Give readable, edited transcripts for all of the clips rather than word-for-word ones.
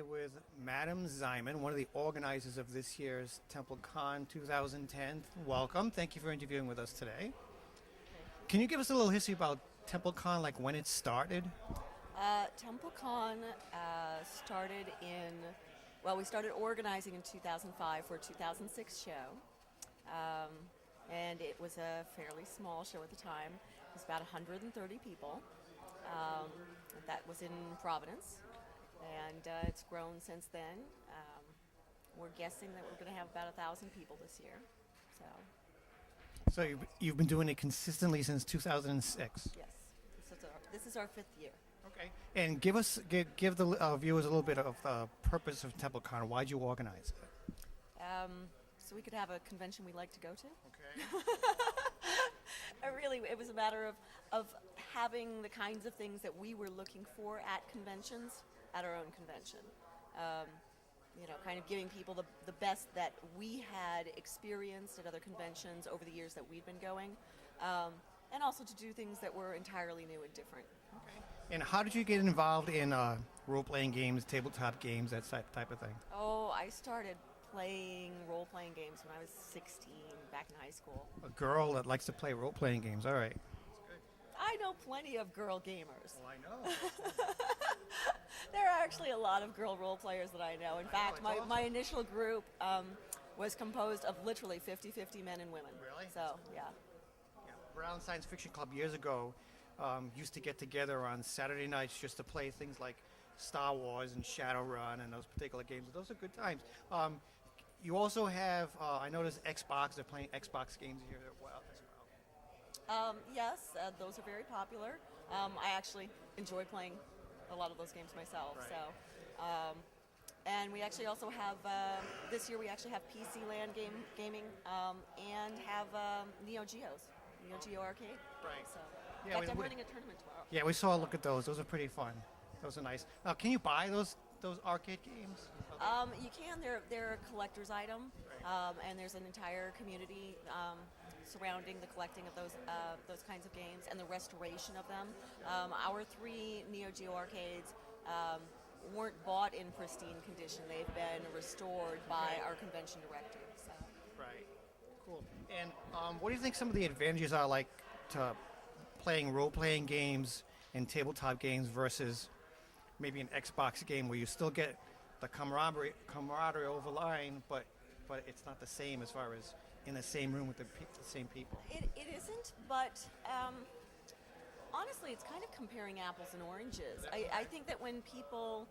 here with Madame Ximon, one of the organizers of this year's TempleCon 2010. Welcome. Thank you for interviewing with us today. Can you give us a little history about TempleCon, like when it started? TempleCon started we started organizing in 2005 for a 2006 show. And it was a fairly small show at the time. It was about 130 people. That was in Providence. And it's grown since then. We're guessing that we're going to have about 1,000 people this year. So you've been doing it consistently since 2006. Yes, this is our fifth year. Okay. And give the viewers a little bit of the purpose of TempleCon. Why'd you organize it? So we could have a convention we like to go to. Okay. It was a matter of having the kinds of things that we were looking for at conventions at our own convention. Kind of giving people the best that we had experienced at other conventions over the years that we've been going, and also to do things that were entirely new and different. Okay. And how did you get involved in role-playing games, tabletop games, that type of thing? Oh, I started playing role-playing games when I was 16, back in high school. A girl that likes to play role-playing games. All right. I know plenty of girl gamers. Well, I know. There are actually a lot of girl role players that I know. In fact, my initial group was composed of literally 50-50 men and women. Really? So, yeah. Brown Science Fiction Club years ago used to get together on Saturday nights just to play things like Star Wars and Shadowrun and those particular games. Those are good times. You also have, I noticed Xbox, they're playing Xbox games here as well. Yes, those are very popular. I actually enjoy playing a lot of those games myself. Right. So, and we actually also have this year we actually have PC Land gaming and have Neo Geo Arcade. Right. So, Yeah, in fact, I'm running a tournament tomorrow. Yeah, we saw a look at those. Those are pretty fun. Those are nice. Can you buy those arcade games? You can. They're a collector's item, Right. and there's an entire community surrounding the collecting of those kinds of games and the restoration of them. Our 3 Neo Geo arcades weren't bought in pristine condition. They've been restored by our convention director. So. Right. Cool. And what do you think some of the advantages are, like, to playing role-playing games and tabletop games versus maybe an Xbox game where you still get the camaraderie over line, but it's not the same as far as in the same room with the same people? It isn't, but honestly, it's kind of comparing apples and oranges. I think that when people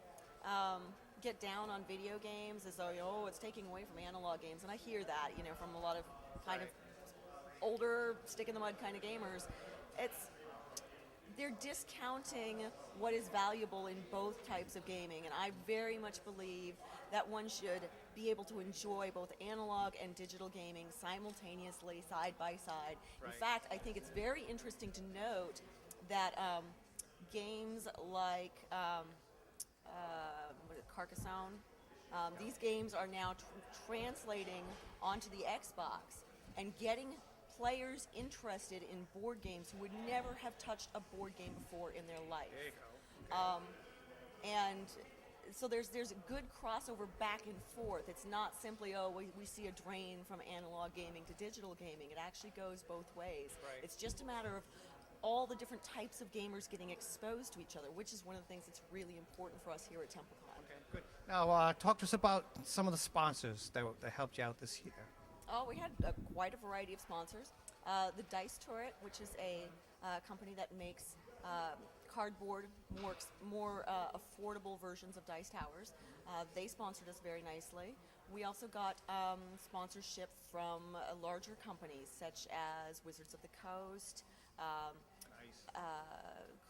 get down on video games as though, it's taking away from analog games, and I hear that, from a lot of kind of older, stick-in-the-mud kind of gamers, they're discounting what is valuable in both types of gaming, and I very much believe that one should be able to enjoy both analog and digital gaming simultaneously, side by side. Right. In fact, I think it's very interesting to note that games like Carcassonne, these games are now translating onto the Xbox and getting players interested in board games who would never have touched a board game before in their life. There you go. Okay. And so there's a good crossover back and forth. It's not simply, we see a drain from analog gaming to digital gaming. It actually goes both ways. Right. It's just a matter of all the different types of gamers getting exposed to each other, which is one of the things that's really important for us here at TempleCon. Okay, good. Now, talk to us about some of the sponsors that helped you out this year. Oh, we had quite a variety of sponsors. The Dice Turret, which is a company that makes cardboard, more affordable versions of dice towers. They sponsored us very nicely. We also got sponsorship from larger companies such as Wizards of the Coast. Nice.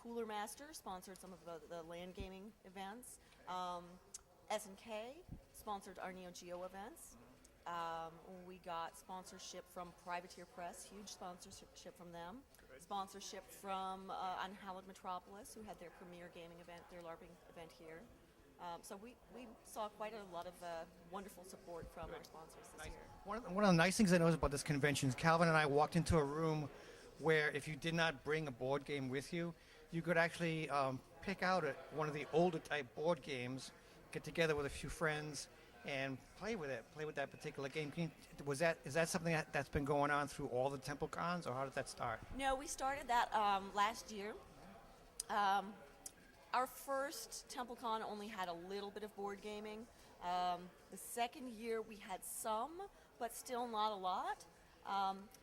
Cooler Master sponsored some of the land gaming events. S&K sponsored our Neo Geo events. We got sponsorship from Privateer Press, huge sponsorship from them. Good. Sponsorship from Unhallowed Metropolis, who had their premier gaming event, their LARPing event here. So we saw quite a lot of wonderful support from our sponsors this year. One of the nice things I noticed about this convention is Calvin and I walked into a room where if you did not bring a board game with you, you could actually pick out one of the older type board games get together with a few friends and play with it, play with that particular game. Is that something that's been going on through all the TempleCons, or how did that start? No, we started that last year. Our first TempleCon only had a little bit of board gaming. The second year we had some, but still not a lot.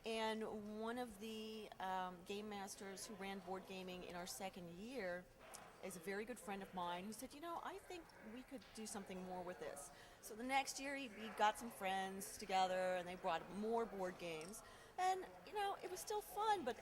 And one of the game masters who ran board gaming in our second year is a very good friend of mine who said, I think we could do something more with this. So the next year he got some friends together and they brought more board games. And, it was still fun, but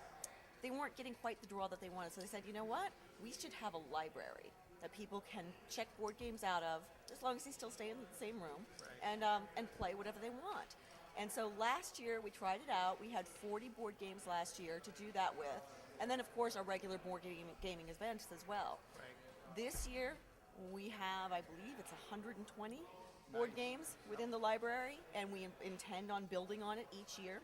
they weren't getting quite the draw that they wanted. So they said, you know what? We should have a library that people can check board games out of, as long as they still stay in the same room, Right. and play whatever they want. And so last year we tried it out. We had 40 board games last year to do that with. And then, of course, our regular board gaming events as well. Right. This year we have, I believe, it's 120 board games within the library, and we intend on building on it each year.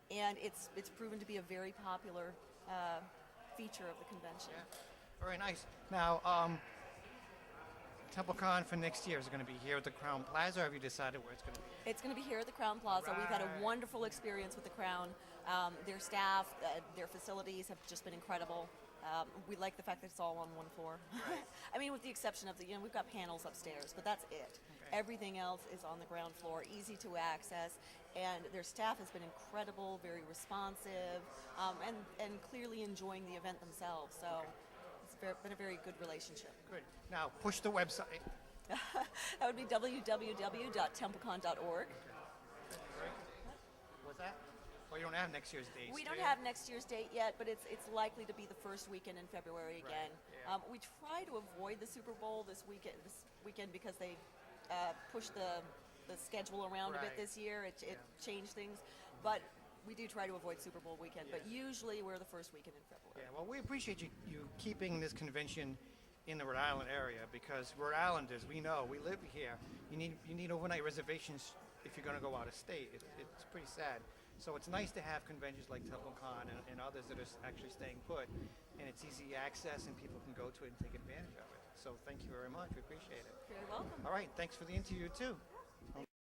And it's proven to be a very popular feature of the convention. Yeah. Very nice. Now, TempleCon for next year is going to be here at the Crowne Plaza, or have you decided where it's going to be? It's going to be here at the Crowne Plaza. We've had a Right. wonderful experience with the Crowne. Their staff, their facilities have just been incredible. We like the fact that it's all on one floor. I mean, with the exception of we've got panels upstairs, but that's it. Okay. Everything else is on the ground floor, easy to access, and their staff has been incredible, very responsive, and clearly enjoying the event themselves. So it's been a very good relationship. Good. Now, push the website. That would be www.templecon.org. What's that? Well, you don't have next year's dates. We do don't you? have next year's date yet, but it's likely to be the first weekend in February again. Right, yeah. We try to avoid the Super Bowl this weekend because they pushed the schedule around a bit Right. this year. It changed things, but we do try to avoid Super Bowl weekend. But usually we're the first weekend in February. Yeah, well, we appreciate you keeping this convention in the Rhode Island area, because Rhode Islanders, we live here. You need overnight reservations if you're going to go out of state. It's pretty sad. So it's nice to have conventions like TempleCon and others that are actually staying put, and it's easy access and people can go to it and take advantage of it. So thank you very much. We appreciate it. Very welcome. All right, thanks for the interview too.